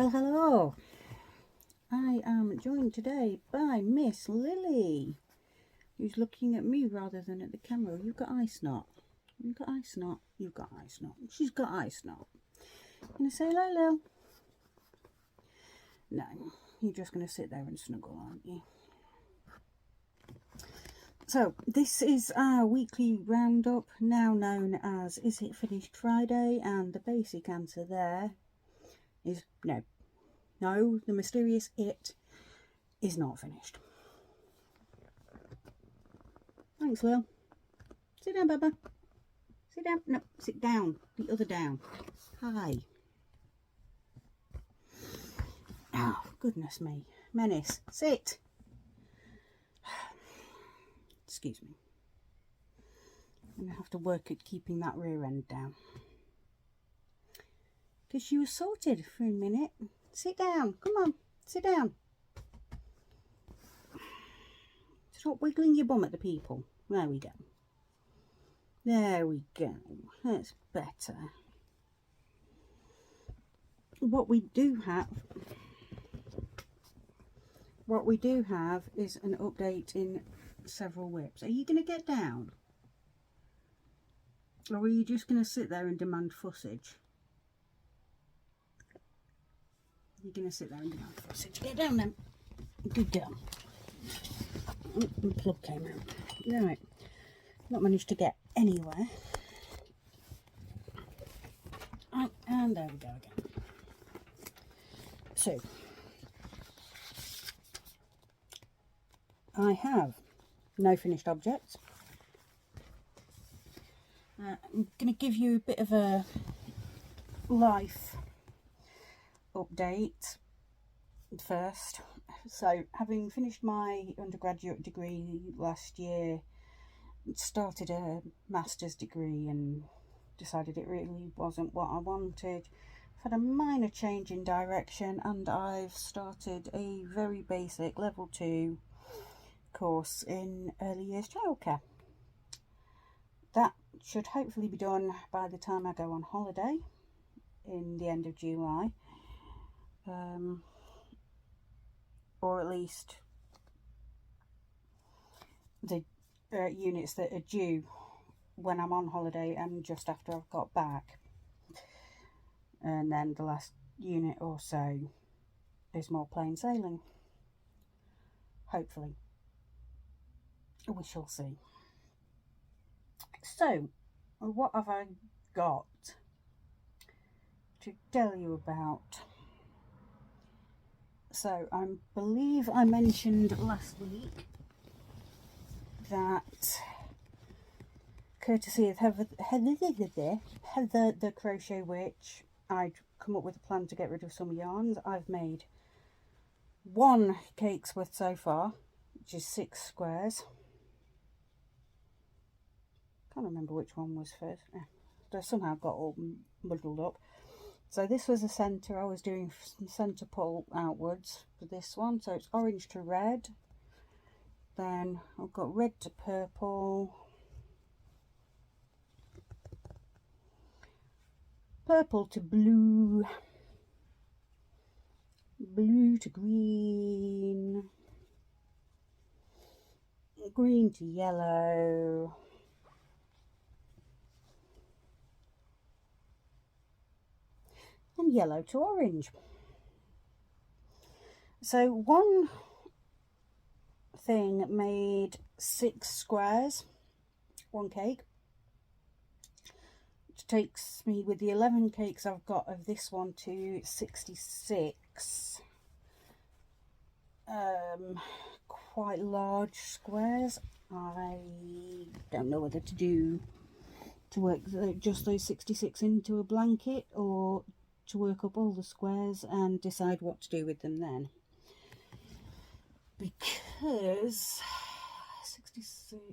Well, hello. I am joined today by Miss Lily, who's looking at me rather than at the camera. You've got eye snot. You've got eye snot. You've got eye snot. She's got eye snot. Gonna say hello, Lil? No, you're just gonna sit there and snuggle, aren't you? So, this is our weekly roundup, now known as Is It Finished Friday? And the basic answer there is no. No, the mysterious it is not finished. Thanks, Lil. Sit down, Baba. Sit down. No, sit down. The other down. Hi. Oh, goodness me. Menace, sit. Excuse me. I'm going to have to work at keeping that rear end down. Because she was sorted for a minute. Sit down. Come on. Sit down. Stop wiggling your bum at the people. There we go. There we go. That's better. What we do have is an update in several whips. Are you going to get down? Or are you just going to sit there and demand fussage? You're going to sit there and demand fussage. Get down then. Good girl. Oh, the plug came out. Right. Not managed to get anywhere. Oh, and there we go again. So, I have no finished objects. I'm going to give you a bit of a life update first. So, having finished my undergraduate degree last year, started a master's degree and decided it really wasn't what I wanted. I've had a minor change in direction and I've started a very basic level 2 course in early years childcare. That should hopefully be done by the time I go on holiday in the end of July, or at least the units that are due when I'm on holiday and just after I've got back. And then the last unit or so is more plain sailing. Hopefully. We shall see. So, what have I got to tell you about? So, I believe I mentioned last week that, courtesy of Heather the Crochet Witch, I'd come up with a plan to get rid of some yarns. I've made 1 cake's worth so far, which is 6 squares. Can't remember which one was first. I somehow got all muddled up. So this was a centre. I was doing some centre pull outwards for this one. So it's orange to red. Then I've got red to purple. Purple to blue. Blue to green. Green to yellow. And yellow to orange. So one thing made 6 squares, 1 cake, which takes me, with the 11 cakes I've got of this one, to 66 quite large squares. I don't know whether to work just those 66 into a blanket or to work up all the squares and decide what to do with them then, because 66,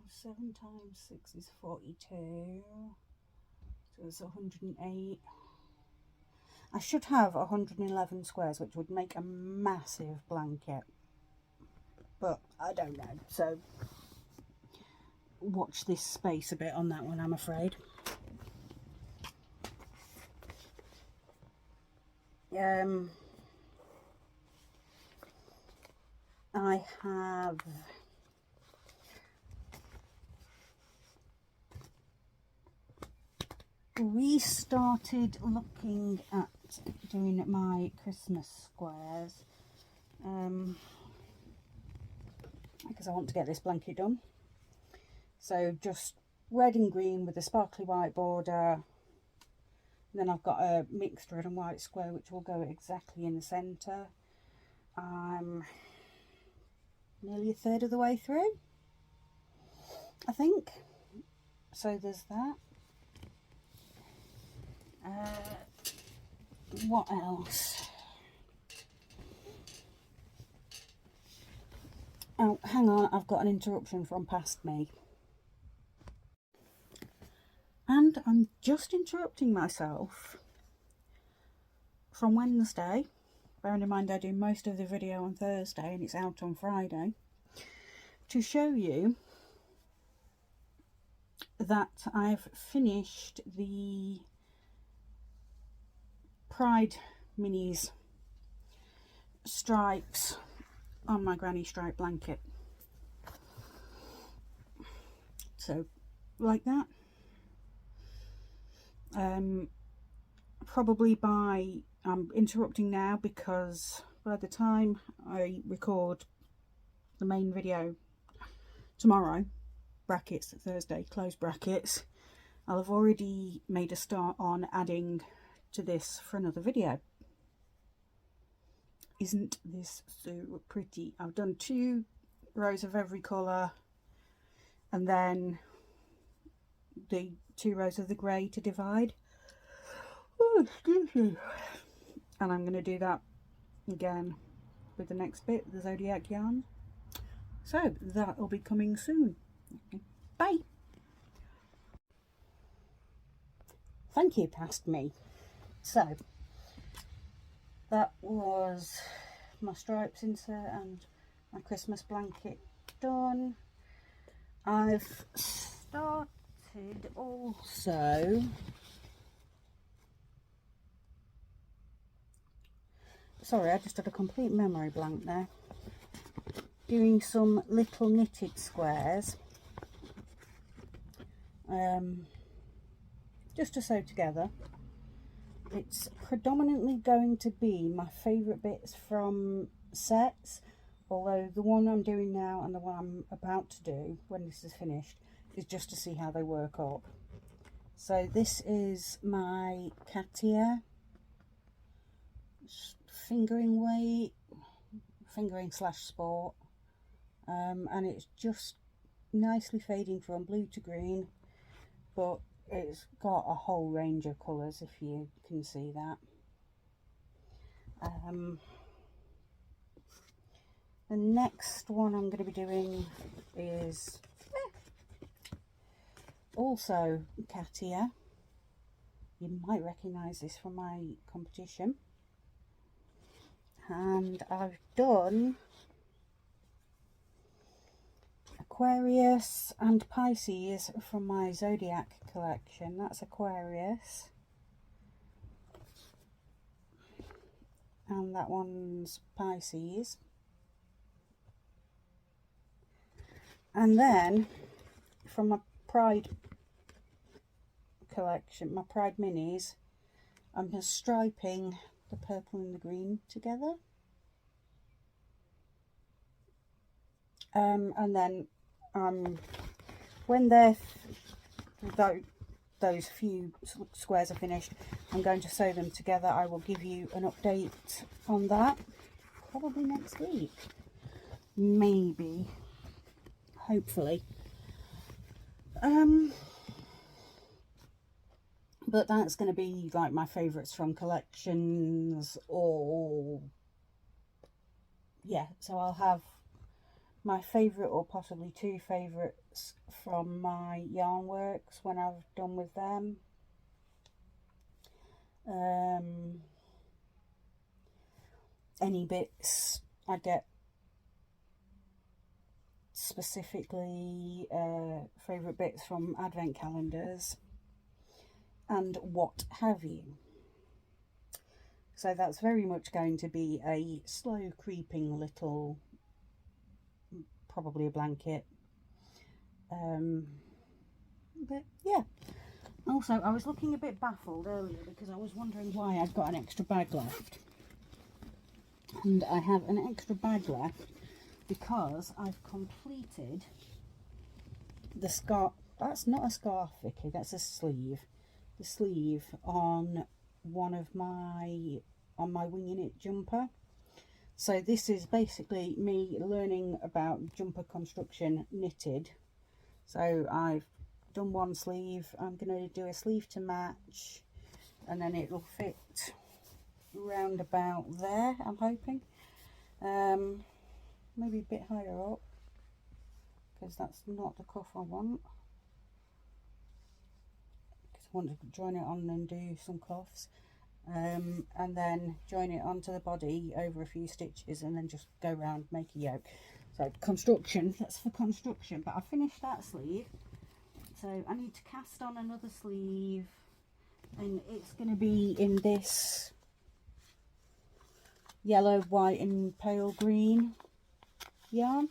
7 times 6 is 42, so it's 108. I should have 111 squares, which would make a massive blanket, but I don't know, so watch this space a bit on that one, I'm afraid. I have restarted looking at doing my Christmas squares because I want to get this blanket done. So just red and green with a sparkly white border. Then I've got a mixed red and white square which will go exactly in the centre. I'm nearly a third of the way through, I think. So there's that. What else? Oh, hang on, I've got an interruption from past me. And I'm just interrupting myself from Wednesday, bearing in mind I do most of the video on Thursday and it's out on Friday, to show you that I've finished the Pride Minis stripes on my granny stripe blanket. So, like that. Probably I'm interrupting now because by the time I record the main video tomorrow, brackets Thursday, close brackets, I'll have already made a start on adding to this for another video. Isn't this so pretty? I've done 2 rows of every colour and then the 2 rows of the grey to divide. Oh, excuse me. And I'm going to do that again with the next bit, the Zodiac yarn. So that will be coming soon. Bye. Thank you, past me. So that was my stripes insert and my Christmas blanket done. I've started also, sorry, I just had a complete memory blank there, doing some little knitted squares just to sew together. It's predominantly going to be my favourite bits from sets, although the one I'm doing now and the one I'm about to do when this is finished is just to see how they work up. So this is my Katia fingering weight, fingering slash sport, and it's just nicely fading from blue to green, but it's got a whole range of colours if you can see that. The next one I'm going to be doing is also Katia. You might recognise this from my competition. And I've done Aquarius and Pisces from my Zodiac collection. That's Aquarius. And that one's Pisces. And then from my Pride collection, my Pride Minis, I'm just striping the purple and the green together. And then when those few squares are finished, I'm going to sew them together. I will give you an update on that probably next week, maybe, hopefully. But that's going to be like my favourites from collections, or yeah, so I'll have my favourite or possibly 2 favourites from my yarn works when I've done with them. Any bits I get specifically favourite bits from advent calendars and what have you. So that's very much going to be a slow creeping little, probably a blanket. But yeah. Also, I was looking a bit baffled earlier because I was wondering why I'd got an extra bag left. And I have an extra bag left because I've completed the scarf. That's not a scarf, Vicky, that's a sleeve. The sleeve on one of my Winging It jumper. So this is basically me learning about jumper construction knitted. So I've done one sleeve, I'm going to do a sleeve to match, and then it'll fit round about there, I'm hoping. Maybe a bit higher up, because that's not the cuff I want, because I want to join it on and do some cuffs, and then join it onto the body over a few stitches and then just go round, make a yoke. So construction, that's for construction. But I finished that sleeve, so I need to cast on another sleeve, and it's going to be in this yellow, white and pale green yarn.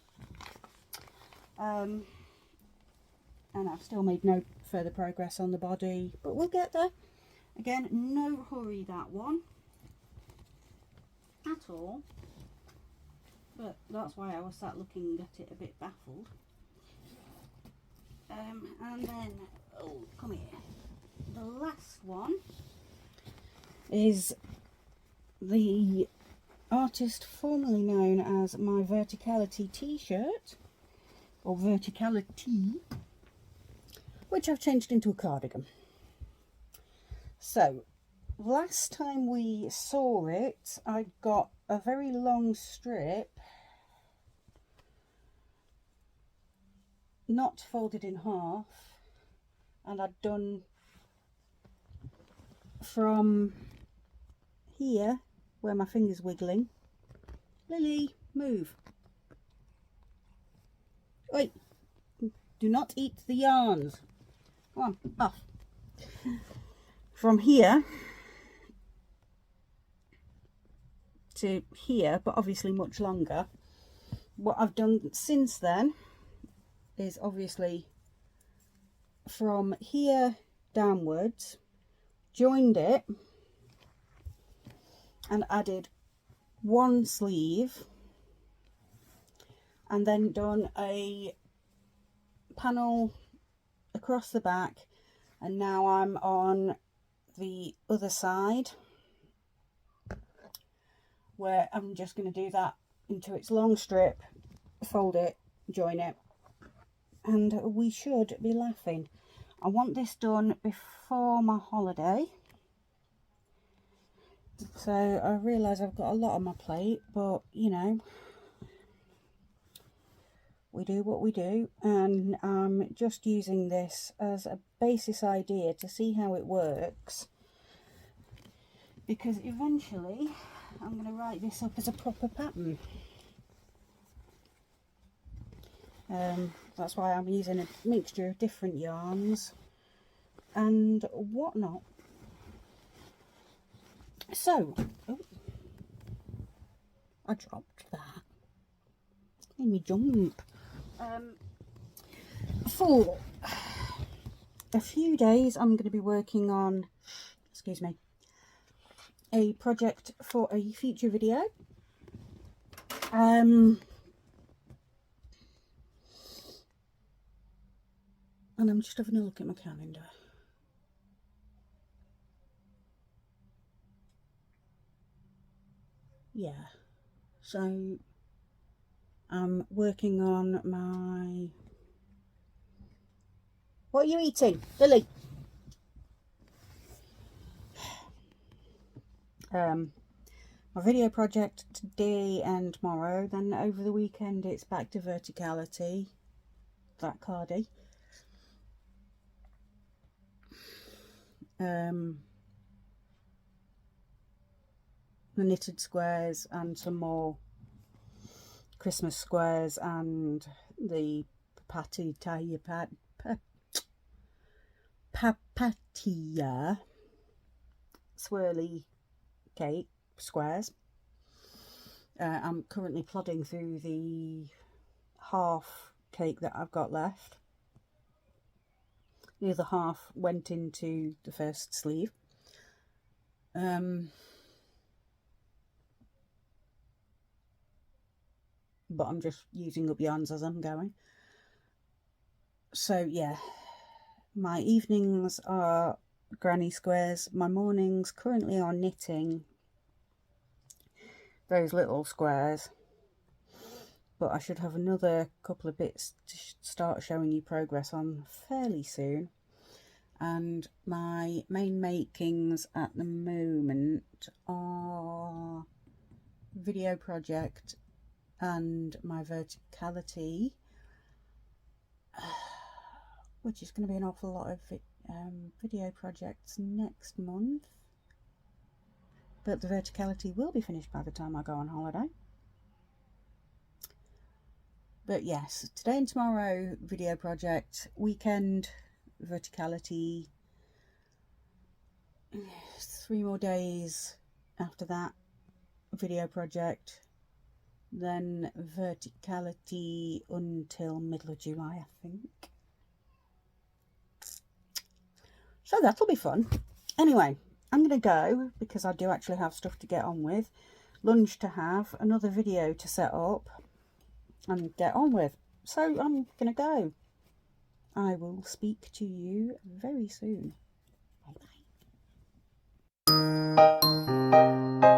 And I've still made no further progress on the body, but we'll get there. Again, no hurry that one at all, but that's why I was sat looking at it a bit baffled. And then, oh, come here, the last one is the artist formerly known as My Verticality t-shirt, or Verticality, which I've changed into a cardigan. So last time we saw it, I got a very long strip, not folded in half, and I'd done from here where my finger's wiggling. Lily, move. Wait, do not eat the yarns. Come on, off. From here to here, but obviously much longer. What I've done since then is obviously from here downwards, joined it and added one sleeve, and then done a panel across the back, and now I'm on the other side where I'm just going to do that into its long strip, fold it, join it, and we should be laughing. I want this done before my holiday, so I realise I've got a lot on my plate, but you know, we do what we do, and I'm just using this as a basis idea to see how it works, because eventually I'm going to write this up as a proper pattern. That's why I'm using a mixture of different yarns and whatnot. So, oh, I dropped that. Made me jump. For a few days I'm going to be working on, excuse me, a project for a future video. And I'm just having a look at my calendar. Yeah, so I'm working on my... What are you eating, Lily? My video project today and tomorrow, then over the weekend it's back to Verticality, that cardie. The knitted squares and some more Christmas squares and the papatia swirly cake. squares. I'm currently plodding through the half cake that I've got left. The other half went into the first sleeve. But I'm just using up yarns as I'm going. So yeah, my evenings are granny squares. My mornings currently are knitting those little squares, but I should have another couple of bits to start showing you progress on fairly soon. And my main makings at the moment are video project and my verticality, which is going to be an awful lot of video projects next month, but the verticality will be finished by the time I go on holiday. But yes, today and tomorrow video project, weekend verticality, 3 more days after that video project, then verticality until middle of July, I think. So that'll be fun. Anyway, I'm going to go because I do actually have stuff to get on with, lunch to have, another video to set up and get on with. So I'm going to go. I will speak to you very soon. Bye bye.